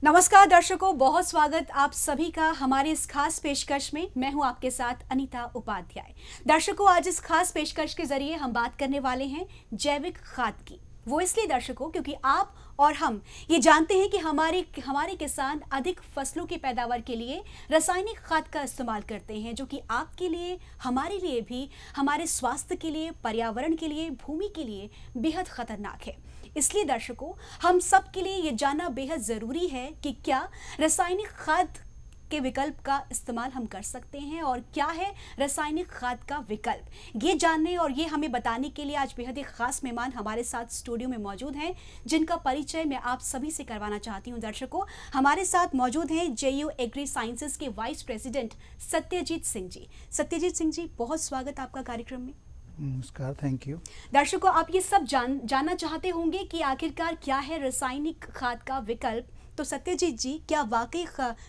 नमस्कार दर्शकों, बहुत स्वागत आप सभी का हमारे इस खास पेशकश में। मैं हूं आपके साथ अनीता उपाध्याय। दर्शकों, आज इस खास पेशकश के जरिए हम बात करने वाले हैं जैविक खाद की। वो इसलिए दर्शकों क्योंकि आप और हम ये जानते हैं कि हमारे किसान अधिक फसलों की पैदावार के लिए रासायनिक खाद का इस्तेमाल करते हैं, जो कि आपके लिए, हमारे लिए भी, हमारे स्वास्थ्य के लिए, पर्यावरण के लिए, भूमि के लिए बेहद खतरनाक है। इसलिए दर्शकों, हम सब के लिए ये जानना बेहद ज़रूरी है कि क्या रासायनिक खाद के विकल्प का इस्तेमाल हम कर सकते हैं और क्या है रासायनिक खाद का विकल्प। ये जानने और ये हमें बताने के लिए आज बेहद एक खास मेहमान हमारे साथ स्टूडियो में मौजूद हैं, जिनका परिचय मैं आप सभी से करवाना चाहती हूं। दर्शकों, हमारे साथ मौजूद हैं JU एग्री साइंसेज के वाइस प्रेसिडेंट सत्यजीत सिंह जी। सत्यजीत सिंह जी, बहुत स्वागत आपका कार्यक्रम में। नमस्कार, थैंक यू। दर्शकों, आप ये सब जानना चाहते होंगे कि आखिरकार क्या है रासायनिक खाद का विकल्प। तो सत्यजीत जी, क्या वाकई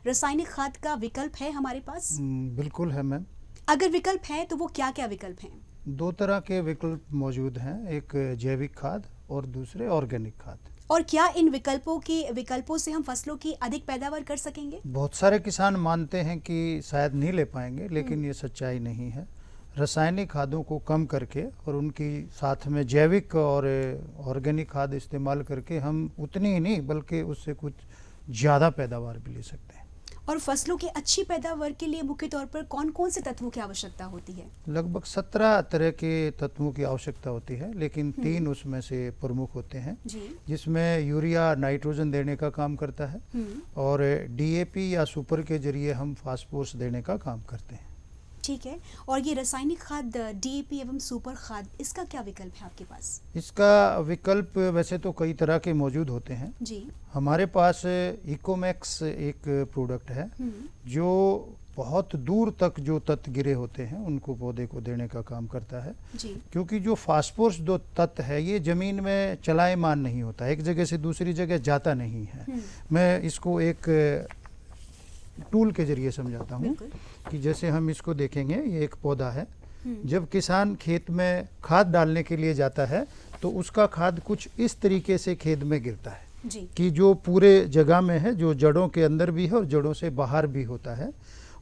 रासायनिक खाद का विकल्प है हमारे पास? बिल्कुल है मैम। अगर विकल्प है तो वो क्या क्या विकल्प हैं? दो तरह के विकल्प मौजूद हैं, एक जैविक खाद और दूसरे ऑर्गेनिक खाद। और क्या इन विकल्पों से हम फसलों की अधिक पैदावार कर सकेंगे? बहुत सारे किसान मानते हैं कि शायद नहीं ले पाएंगे, लेकिन ये सच्चाई नहीं है। रासायनिक खादों को कम करके और उनकी साथ में जैविक और ऑर्गेनिक खाद इस्तेमाल करके हम उतनी ही नहीं बल्कि उससे कुछ ज़्यादा पैदावार भी ले सकते हैं। और फसलों की अच्छी पैदावार के लिए मुख्य तौर पर कौन कौन से तत्वों की आवश्यकता होती है? लगभग 17 तरह के तत्वों की आवश्यकता होती है, लेकिन 3 उसमें से प्रमुख होते हैं, जिसमें यूरिया नाइट्रोजन देने का काम करता है और DAP या सुपर के जरिए हम फास्फोरस देने का काम करते हैं। ठीक है। और ये रासायनिक खाद DAP एवं सुपर खाद, इसका क्या विकल्प है आपके पास? इसका विकल्प वैसे तो कई तरह के मौजूद होते हैं जी। हमारे पास इकोमैक्स एक प्रोडक्ट है जो बहुत दूर तक जो तत्व गिरे होते हैं उनको पौधे को देने का काम करता है जी। क्योंकि जो फास्फोरस जो तत्व है ये जमीन में चलायमान नहीं होता, एक जगह से दूसरी जगह जाता नहीं है। मैं इसको एक टूल के जरिए समझाता हूँ कि जैसे हम इसको देखेंगे, ये एक पौधा है। जब किसान खेत में खाद डालने के लिए जाता है तो उसका खाद कुछ इस तरीके से खेत में गिरता है जी। कि जो पूरे जगह में है, जो जड़ों के अंदर भी है और जड़ों से बाहर भी होता है।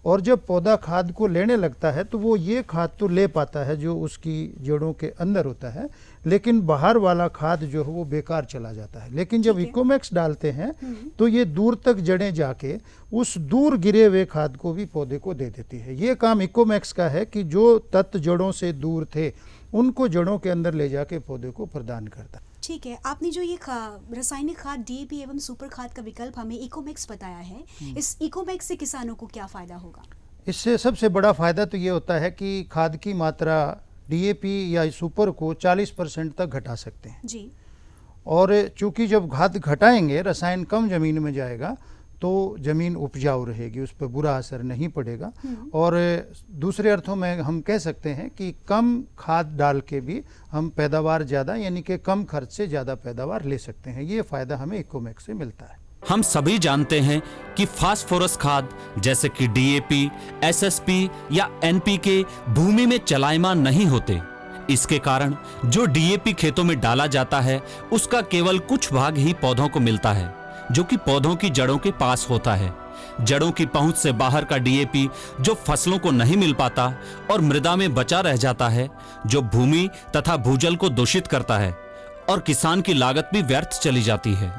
और जब पौधा खाद को लेने लगता है तो वो ये खाद तो ले पाता है जो उसकी जड़ों के अंदर होता है, लेकिन बाहर वाला खाद जो है वो बेकार चला जाता है। लेकिन जब इकोमैक्स डालते हैं तो ये दूर तक जड़ें जाके उस दूर गिरे हुए खाद को भी पौधे को दे देती है। ये काम इकोमैक्स का है कि जो तत्व जड़ों से दूर थे उनको जड़ों के अंदर ले जाके पौधे को प्रदान करता है। ठीक है। आपने जो ये रासायनिक खाद DAP एवं सुपर खाद का विकल्प हमें इकोमैक्स बताया है, इस इकोमैक्स से किसानों को क्या फायदा होगा? इससे सबसे बड़ा फायदा तो ये होता है कि खाद की मात्रा DAP या सुपर को 40% तक घटा सकते हैं जी। और चूंकि जब खाद घटाएंगे रसायन कम जमीन में जाएगा तो जमीन उपजाऊ रहेगी, उस पर बुरा असर नहीं पड़ेगा। और दूसरे अर्थों में हम कह सकते हैं कि कम खाद डाल के भी हम पैदावार ज़्यादा, यानी कि कम खर्च से ज़्यादा पैदावार ले सकते हैं। ये फायदा हमें इकोमैक्स से मिलता है। हम सभी जानते हैं कि फास्फोरस खाद जैसे कि DAP, SSP या NPK भूमि में चलायमान नहीं होते। इसके कारण जो DAP खेतों में डाला जाता है उसका केवल कुछ भाग ही पौधों को मिलता है, जो कि पौधों की जड़ों के पास होता है। जड़ों की पहुंच से बाहर का DAP जो फसलों को नहीं मिल पाता और मृदा में बचा रह जाता है, जो भूमि तथा भूजल को दूषित करता है और किसान की लागत भी व्यर्थ चली जाती है।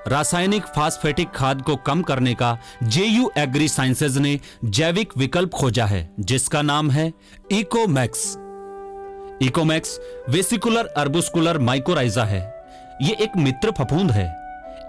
रासायनिक फास्फेटिक खाद को कम करने का JU एग्री साइंसेज ने जैविक विकल्प खोजा है, जिसका नाम है इकोमैक्स। इकोमैक्स वेसिकुलर अर्बुस्कुलर माइकोराइजा है। ये एक मित्र फफूंद है।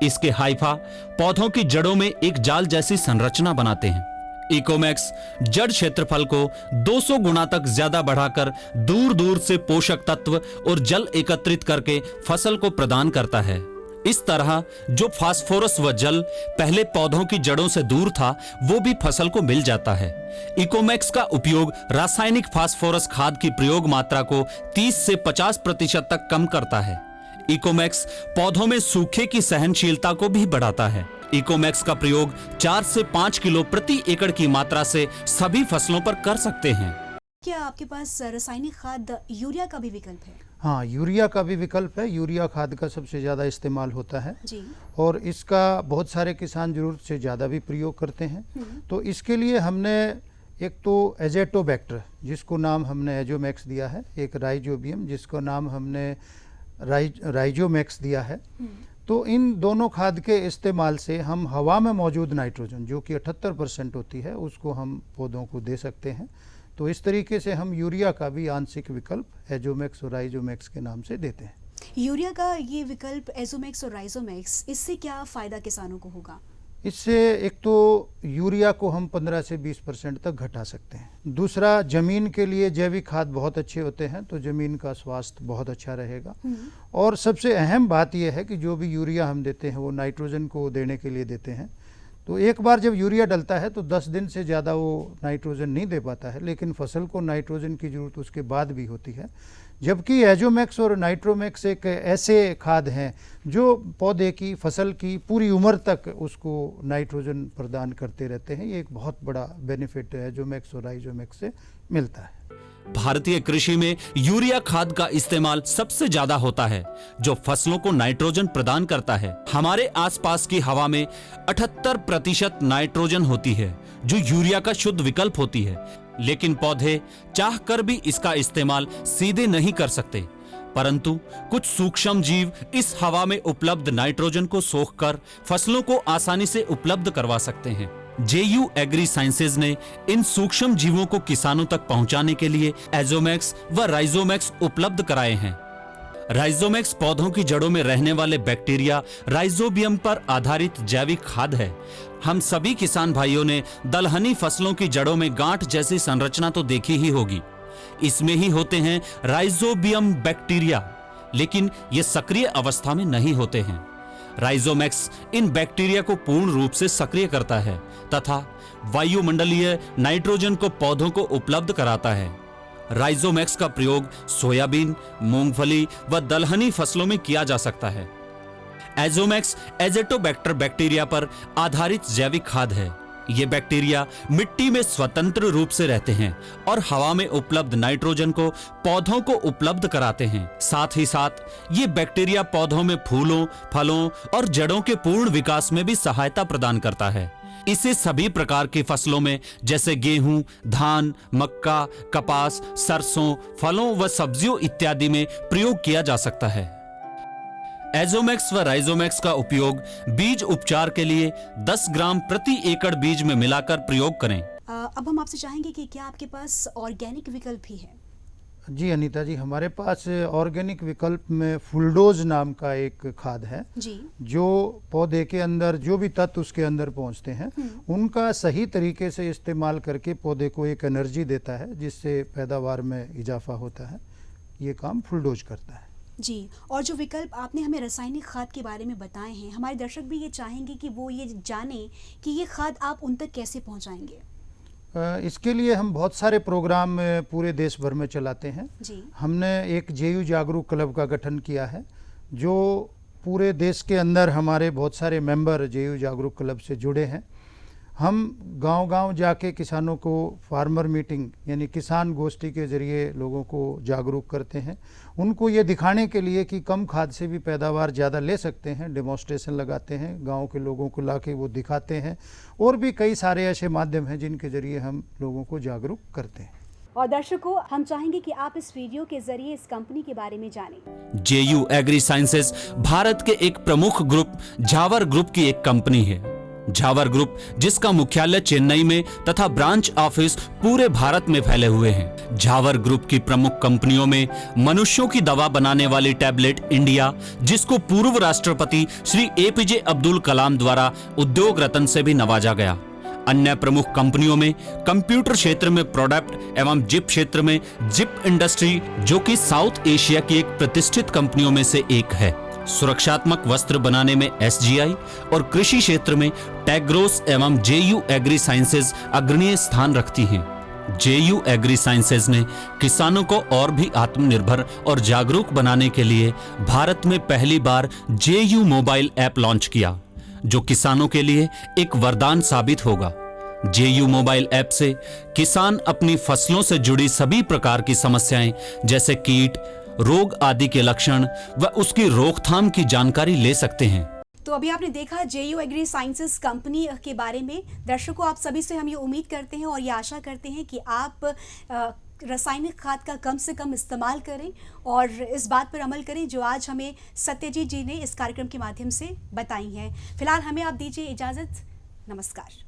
इसके हाइफा पौधों की जड़ों में एक जाल जैसी संरचना बनाते हैं। इकोमैक्स जड़ क्षेत्रफल को 200 गुना तक ज्यादा बढ़ाकर दूर दूर से पोषक तत्व और जल एकत्रित करके फसल को प्रदान करता है। इस तरह जो फास्फोरस व जल पहले पौधों की जड़ों से दूर था वो भी फसल को मिल जाता है। इकोमैक्स का उपयोग रासायनिक फास्फोरस खाद की प्रयोग मात्रा को 30 से 50% तक कम करता है। इकोमैक्स पौधों में सूखे की सहनशीलता को भी बढ़ाता है। इकोमैक्स का प्रयोग 4 से 5 किलो प्रति एकड़ की मात्रा से सभी फसलों पर कर सकते हैं। क्या आपके पास रासायनिक खाद यूरिया का भी विकल्प है? हाँ, यूरिया का भी विकल्प है। यूरिया खाद का सबसे ज़्यादा इस्तेमाल होता है जी। और इसका बहुत सारे किसान ज़रूरत से ज़्यादा भी प्रयोग करते हैं। तो इसके लिए हमने एक तो एजेटोबैक्टर, जिसको नाम हमने एजोमैक्स दिया है, एक राइजोबियम जिसको नाम हमने राइजोमैक्स दिया है। तो इन दोनों खाद के इस्तेमाल से हम हवा में मौजूद नाइट्रोजन, जो कि 78% होती है, उसको हम पौधों को दे सकते हैं। तो इस तरीके से हम यूरिया का भी आंशिक विकल्प एजोमैक्स और राइजोमैक्स के नाम से देते हैं। यूरिया का ये विकल्प एजोमैक्स और राइजोमैक्स, इससे क्या फ़ायदा किसानों को होगा? इससे एक तो यूरिया को हम 15 से 20% तक घटा सकते हैं। दूसरा, जमीन के लिए जैविक खाद बहुत अच्छे होते हैं, तो जमीन का स्वास्थ्य बहुत अच्छा रहेगा। और सबसे अहम बात यह है कि जो भी यूरिया हम देते हैं वो नाइट्रोजन को देने के लिए देते हैं। तो एक बार जब यूरिया डलता है तो 10 दिन से ज़्यादा वो नाइट्रोजन नहीं दे पाता है, लेकिन फसल को नाइट्रोजन की ज़रूरत उसके बाद भी होती है। जबकि एजोमैक्स और नाइट्रोमैक्स एक ऐसे खाद हैं जो पौधे की, फसल की पूरी उम्र तक उसको नाइट्रोजन प्रदान करते रहते हैं। ये एक बहुत बड़ा बेनिफिट एजोमैक्स और राइजोमैक्स से मिलता है। भारतीय कृषि में यूरिया खाद का इस्तेमाल सबसे ज्यादा होता है, जो फसलों को नाइट्रोजन प्रदान करता है। हमारे आसपास की हवा में 78% नाइट्रोजन होती है, जो यूरिया का शुद्ध विकल्प होती है। लेकिन पौधे चाहकर भी इसका इस्तेमाल सीधे नहीं कर सकते, परंतु कुछ सूक्ष्म जीव इस हवा में उपलब्ध नाइट्रोजन को सोखकर फसलों को आसानी से उपलब्ध करवा सकते हैं। JU एग्री साइंसेज ने इन सूक्ष्म जीवों को किसानों तक पहुंचाने के लिए एजोमैक्स व राइजोमैक्स उपलब्ध कराए हैं। राइजोमैक्स पौधों की जड़ों में रहने वाले बैक्टीरिया राइजोबियम पर आधारित जैविक खाद है। हम सभी किसान भाइयों ने दलहनी फसलों की जड़ों में गांठ जैसी संरचना तो देखी ही होगी। इसमें ही होते हैं राइजोबियम बैक्टीरिया, लेकिन ये सक्रिय अवस्था में नहीं होते हैं। राइजोमैक्स इन बैक्टीरिया को पूर्ण रूप से सक्रिय करता है तथा वायुमंडलीय नाइट्रोजन को पौधों को उपलब्ध कराता है। राइजोमैक्स का प्रयोग सोयाबीन, मूंगफली व दलहनी फसलों में किया जा सकता है। एजोमैक्स एजेटोबैक्टर बैक्टीरिया पर आधारित जैविक खाद है। ये बैक्टीरिया मिट्टी में स्वतंत्र रूप से रहते हैं और हवा में उपलब्ध नाइट्रोजन को पौधों को उपलब्ध कराते हैं। साथ ही साथ ये बैक्टीरिया पौधों में फूलों, फलों और जड़ों के पूर्ण विकास में भी सहायता प्रदान करता है। इसे सभी प्रकार की फसलों में जैसे गेहूं, धान, मक्का, कपास, सरसों, फलों व सब्जियों इत्यादि में प्रयोग किया जा सकता है। एजोमैक्स व राइजोमैक्स का उपयोग बीज उपचार के लिए 10 ग्राम प्रति एकड़ बीज में मिलाकर प्रयोग करें। अब हम आपसे चाहेंगे कि क्या आपके पास ऑर्गेनिक विकल्प भी है? जी अनीता जी, हमारे पास ऑर्गेनिक विकल्प में फुलडोज नाम का एक खाद है जी। जो पौधे के अंदर जो भी तत्व उसके अंदर पहुंचते हैं उनका सही तरीके से इस्तेमाल करके पौधे को एक एनर्जी देता है, जिससे पैदावार में इजाफा होता है। ये काम फुलडोज करता है जी। और जो विकल्प आपने हमें रासायनिक खाद के बारे में बताए हैं, हमारे दर्शक भी ये चाहेंगे कि वो ये जाने कि ये खाद आप उन तक कैसे पहुंचाएंगे। इसके लिए हम बहुत सारे प्रोग्राम पूरे देश भर में चलाते हैं जी। हमने एक JU जागरूक क्लब का गठन किया है, जो पूरे देश के अंदर हमारे बहुत सारे मेंबर JU जागरूक क्लब से जुड़े हैं। हम गांव-गांव जाके किसानों को फार्मर मीटिंग यानी किसान गोष्ठी के ज़रिए लोगों को जागरूक करते हैं। उनको ये दिखाने के लिए कि कम खाद से भी पैदावार ज़्यादा ले सकते हैं, डेमोन्स्ट्रेशन लगाते हैं, गांव के लोगों को लाके वो दिखाते हैं। और भी कई सारे ऐसे माध्यम हैं जिनके ज़रिए हम लोगों को जागरूक करते हैं। और दर्शकों, हम चाहेंगे कि आप इस वीडियो के जरिए इस कंपनी के बारे में जानें। JU एग्री साइंसेज भारत के एक प्रमुख ग्रुप झावर ग्रुप की एक कंपनी है। झावर ग्रुप, जिसका मुख्यालय चेन्नई में तथा ब्रांच ऑफिस पूरे भारत में फैले हुए हैं। झावर ग्रुप की प्रमुख कंपनियों में मनुष्यों की दवा बनाने वाली टैबलेट इंडिया, जिसको पूर्व राष्ट्रपति श्री APJ अब्दुल कलाम द्वारा उद्योग रत्न से भी नवाजा गया। अन्य प्रमुख कंपनियों में कंप्यूटर क्षेत्र में प्रोडक्ट एवं जिप क्षेत्र में जिप इंडस्ट्री, जो कि साउथ एशिया की एक प्रतिष्ठित कंपनियों में से एक है। सुरक्षात्मक वस्त्र बनाने में SGI और कृषि क्षेत्र में टैग्रोस एवं JU एग्री साइंसेज अग्रणीय स्थान रखती हैं। JU एग्री साइंसेज ने किसानों को और भी आत्मनिर्भर और जागरूक बनाने के लिए भारत में पहली बार JU मोबाइल ऐप लॉन्च किया, जो किसानों के लिए एक वरदान साबित होगा। JU मोबाइल ऐप से किसान अपनी फसलों से जुड़ी सभी प्रकार की समस्याएं जैसे कीट, रोग आदि के लक्षण व उसकी रोकथाम की जानकारी ले सकते हैं। तो अभी आपने देखा JU एग्री साइंसेस कंपनी के बारे में। दर्शकों, आप सभी से हम ये उम्मीद करते हैं और ये आशा करते हैं कि आप रासायनिक खाद का कम से कम इस्तेमाल करें और इस बात पर अमल करें जो आज हमें सत्यजीत जी ने इस कार्यक्रम के माध्यम से बताई हैं। फिलहाल हमें आप दीजिए इजाज़त। नमस्कार।